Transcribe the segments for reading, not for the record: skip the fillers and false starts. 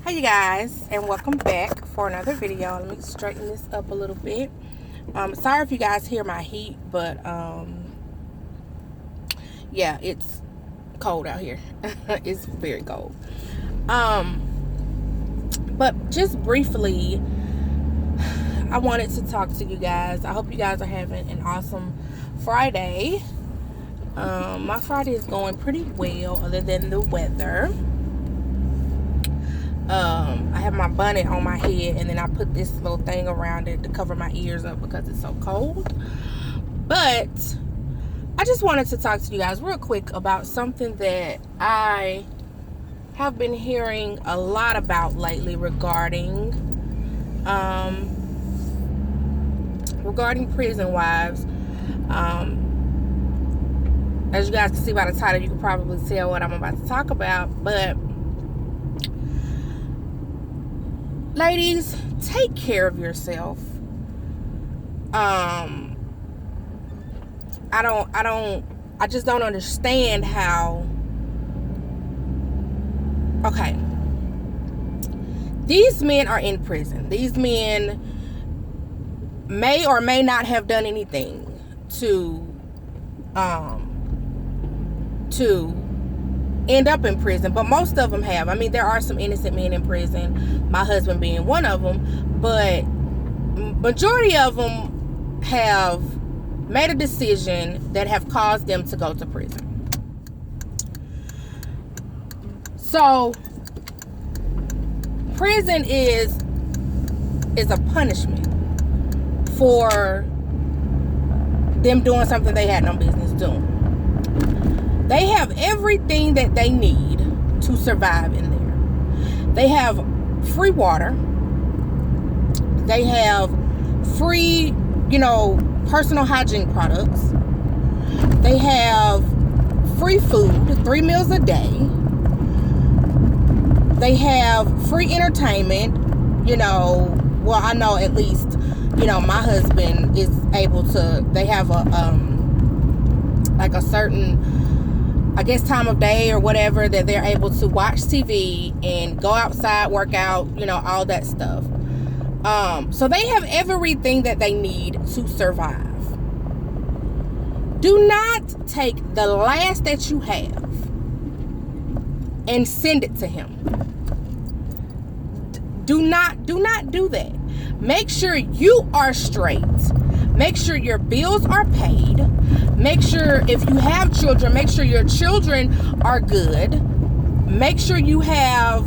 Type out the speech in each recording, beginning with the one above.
Hey you guys, and welcome back for another video. Let me straighten this up a little bit. Sorry if you guys hear my heat, but yeah, it's cold out here. It's very cold. But just briefly, I wanted to talk to you guys. I hope you guys are having an awesome Friday. My Friday is going pretty well, other than the weather. I have my bonnet on my head, and then I put this little thing around it to cover my ears up because it's so cold. But I just wanted to talk to you guys real quick about something that I have been hearing a lot about lately regarding prison wives. As you guys can see by the title, you can probably tell what I'm about to talk about. But ladies, take care of yourself. I just don't understand how. Okay, these men are in prison. These men may or may not have done anything to end up in prison, but most of them have. I mean, there are some innocent men in prison, my husband being one of them, but majority of them have made a decision that have caused them to go to prison. So prison is a punishment for them doing something they had no business doing. They have everything that they need to survive in there. They have free water. They have free, personal hygiene products. They have free food, 3 meals a day. They have free entertainment. Well, I know at least, my husband is able to, they have a certain, I guess, time of day or whatever that they're able to watch TV and go outside, work out, all that stuff. So they have everything that they need to survive. Do not take the last that you have and send it to him. Do not do that. Make sure you are straight. Make sure your bills are paid. Make sure if you have children, make sure your children are good. Make sure you have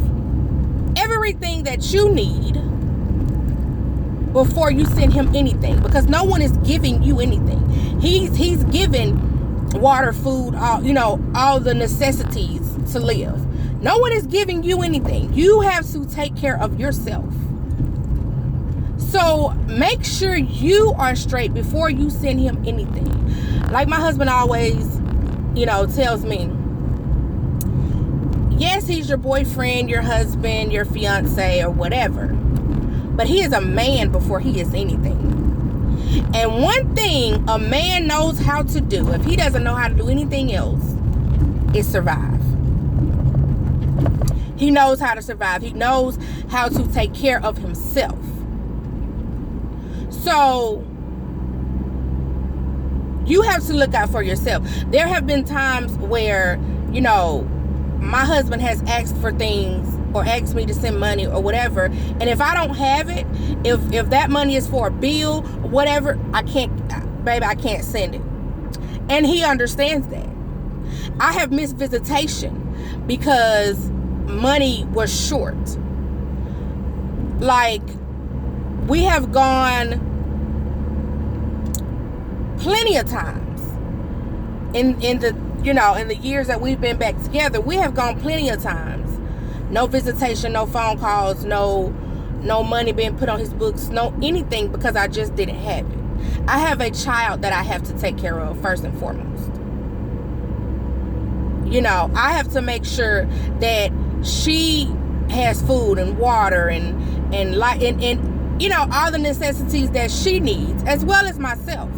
everything that you need before you send him anything, because no one is giving you anything. He's given water, food, all the necessities to live. No one is giving you anything. You have to take care of yourself. So make sure you are straight before you send him anything. Like my husband always, tells me, yes, he's your boyfriend, your husband, your fiance, or whatever, but he is a man before he is anything. And one thing a man knows how to do, if he doesn't know how to do anything else, is survive. He knows how to survive. He knows how to take care of himself. So you have to look out for yourself. There have been times where, my husband has asked for things or asked me to send money or whatever. And if I don't have it, if that money is for a bill, whatever, I can't send it. And he understands that. I have missed visitation because money was short. Like, we have gone plenty of times in the years that we've been back together. We have gone plenty of times. No visitation, no phone calls, no money being put on his books, no anything, because I just didn't have it. I have a child that I have to take care of first and foremost. I have to make sure that she has food and water and all the necessities that she needs, as well as myself,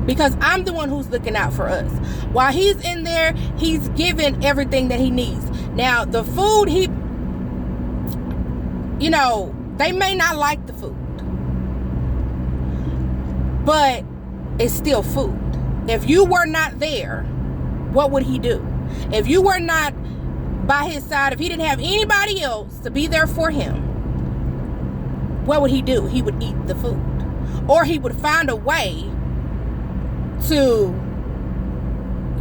because I'm the one who's looking out for us. While he's in there, he's given everything that he needs. Now, the food, you know, they may not like the food, but it's still food. If you were not there, what would he do? If you were not by his side, if he didn't have anybody else to be there for him, what would he do? He would eat the food. Or he would find a way to,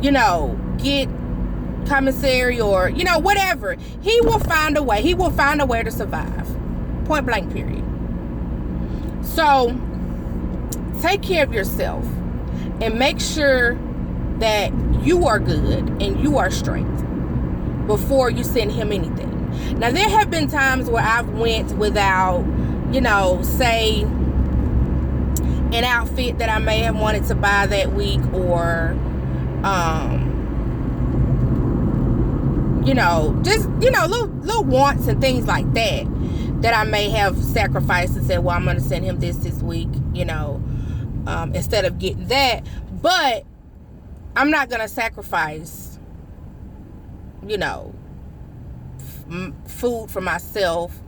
you know, get commissary or, you know, whatever. He will find a way. He will find a way to survive. Point blank, period. So, take care of yourself and make sure that you are good and you are straight before you send him anything. Now, there have been times where I've went without, you know, say an outfit that I may have wanted to buy that week, or you know, just, you know, little wants and things like that I may have sacrificed and said, well, I'm going to send him this week, you know, instead of getting that. But I'm not going to sacrifice, you know, food for myself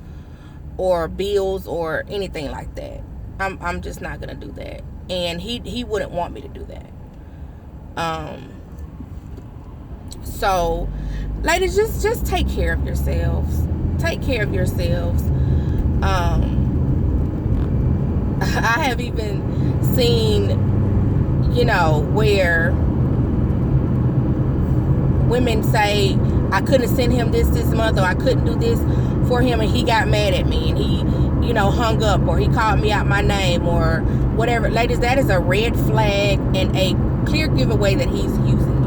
or bills or anything like that. I'm just not gonna do that, and he wouldn't want me to do that. So, ladies, just take care of yourselves. Take care of yourselves. I have even seen, you know, where women say, I couldn't send him this month, or I couldn't do this for him, and he got mad at me, and he, you know, hung up, or he called me out my name, or whatever. Ladies, that is a red flag and a clear giveaway that he's using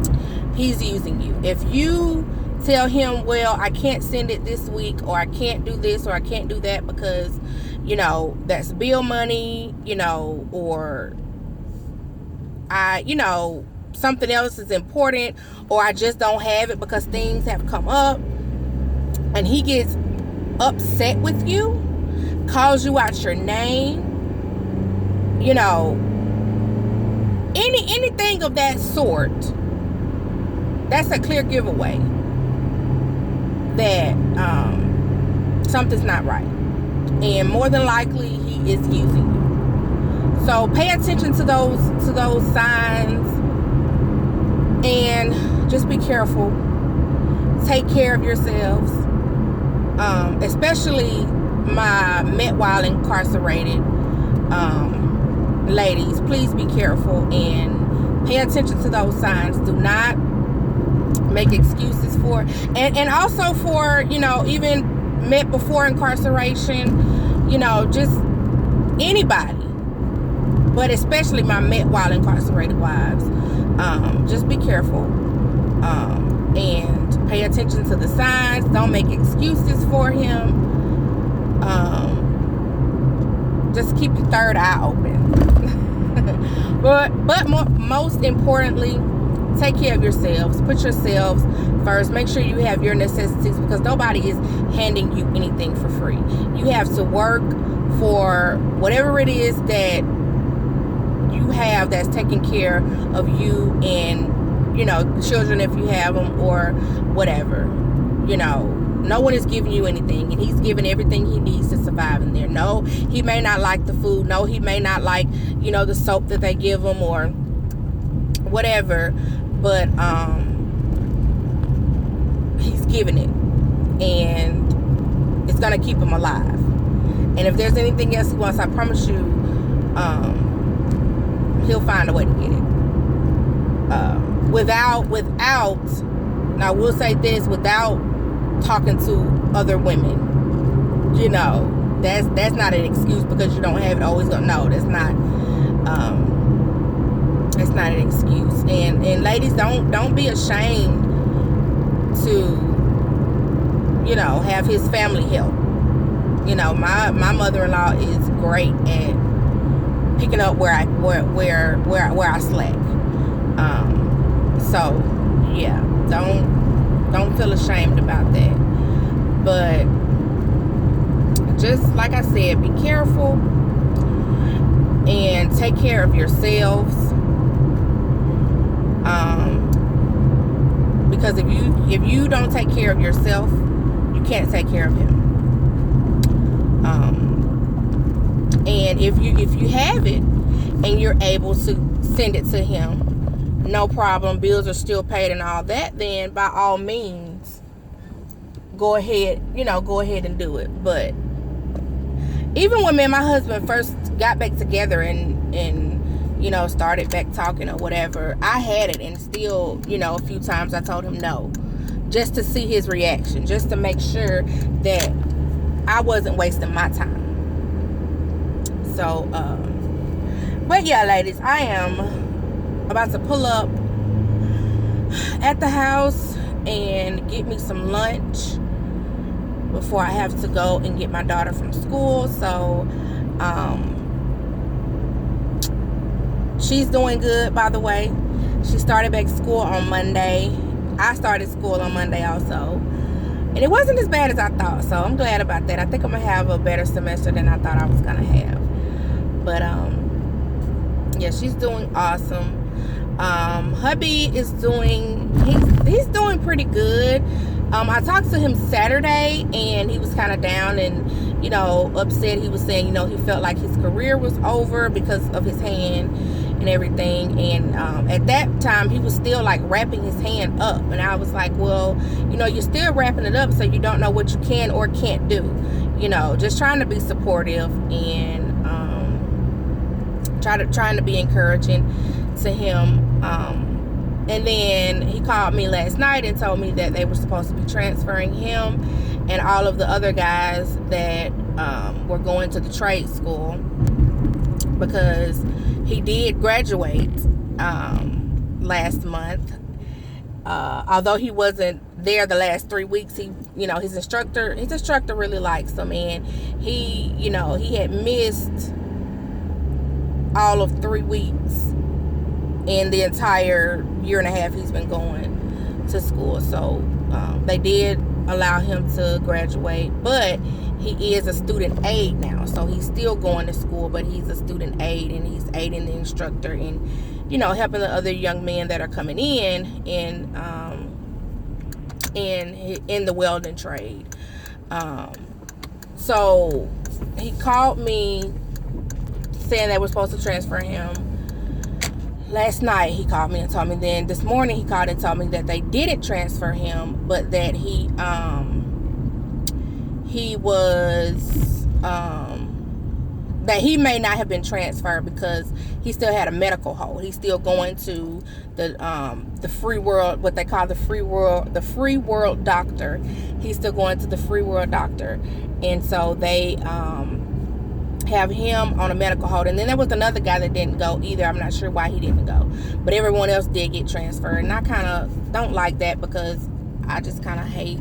you. He's using you. If you tell him, well, I can't send it this week, or I can't do this, or I can't do that because, you know, that's bill money, you know, or you know, something else is important, or I just don't have it because things have come up, and he gets upset with you, calls you out your name, you know, anything of that sort, that's a clear giveaway that something's not right, and more than likely he is using you. So pay attention to those signs, and just be careful. Take care of yourselves, especially my met while incarcerated ladies. Please be careful and pay attention to those signs. Do not make excuses for, and also for, you know, even met before incarceration, you know, just anybody, but especially my met while incarcerated wives. Just be careful, and pay attention to the signs. Don't make excuses for him. Just keep your third eye open. but most importantly, take care of yourselves. Put yourselves first. Make sure you have your necessities, because nobody is handing you anything for free. You have to work for whatever it is that you have that's taking care of you and, you know, children if you have them, or whatever. You know, no one is giving you anything, and he's giving everything he needs to survive in there. No, he may not like the food. No, he may not like, you know, the soap that they give him or whatever, but he's giving it, and it's gonna keep him alive. And if there's anything else he wants, I promise you, he'll find a way to get it. Without, now I will say this, without talking to other women. You know, that's not an excuse because you don't have it always gonna, no, that's not an excuse. And ladies, don't be ashamed to, you know, have his family help. You know, my mother-in-law is great at picking up where I slack. So yeah, don't feel ashamed about that. But just like I said, be careful and take care of yourselves. Because if you don't take care of yourself, you you can't take care of him. And if you have it and you're able to send it to him, no problem, bills are still paid and all that, then by all means go ahead and do it. But even when me and my husband first got back together and started back talking or whatever, I had it, and still, a few times I told him no, just to see his reaction, just to make sure that I wasn't wasting my time. So, but yeah, ladies, I am about to pull up at the house and get me some lunch before I have to go and get my daughter from school. So, she's doing good, by the way. She started back school on Monday. I started school on Monday also. And it wasn't as bad as I thought, so I'm glad about that. I think I'm going to have a better semester than I thought I was going to have. But, yeah, she's doing awesome. Hubby is he's doing pretty good. I talked to him Saturday, and he was kind of down and, upset. He was saying, he felt like his career was over because of his hand and everything. And at that time, he was still like wrapping his hand up. And I was like, well, you're still wrapping it up, so you don't know what you can or can't do. Just trying to be supportive and trying to be encouraging to him. And then he called me last night and told me that they were supposed to be transferring him and all of the other guys that were going to the trade school, because he did graduate last month. Although he wasn't there the last 3 weeks, his instructor really likes him, and he had missed all of 3 weeks in the entire year and a half he's been going to school. So they did allow him to graduate, but he is a student aide now, so he's still going to school, but he's a student aide, and he's aiding the instructor and helping the other young men that are coming in the welding trade. So he called me saying they were supposed to transfer him. Last night he called me and told me. Then this morning he called and told me that they didn't transfer him, but that he was that he may not have been transferred because he still had a medical hold. He's still going to the free world, what they call the free world doctor. He's still going to the free world doctor, and so they have him on a medical hold. And then there was another guy that didn't go either. I'm not sure why he didn't go, but everyone else did get transferred, and I kind of don't like that, because I just kind of hate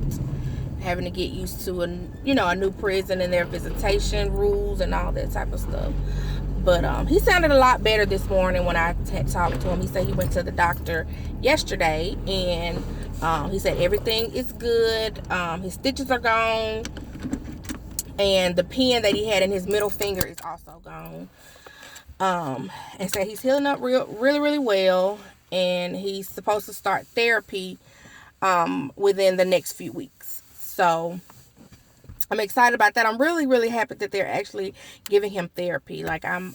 having to get used to a new prison and their visitation rules and all that type of stuff. But he sounded a lot better this morning when I talked to him. He said he went to the doctor yesterday, and he said everything is good. His stitches are gone, and the pen that he had in his middle finger is also gone. And said he's healing up really well, and he's supposed to start therapy within the next few weeks. So I'm excited about that. I'm really happy that they're actually giving him therapy. Like I'm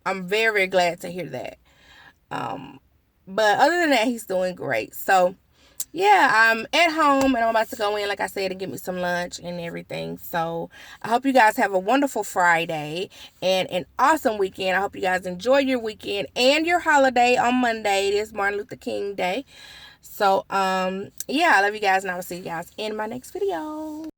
very glad to hear that. But other than that, he's doing great. So yeah, I'm at home, and I'm about to go in, like I said, and get me some lunch and everything. So I hope you guys have a wonderful Friday and an awesome weekend. I hope you guys enjoy your weekend and your holiday on Monday. It is Martin Luther King Day. So, yeah, I love you guys, and I will see you guys in my next video.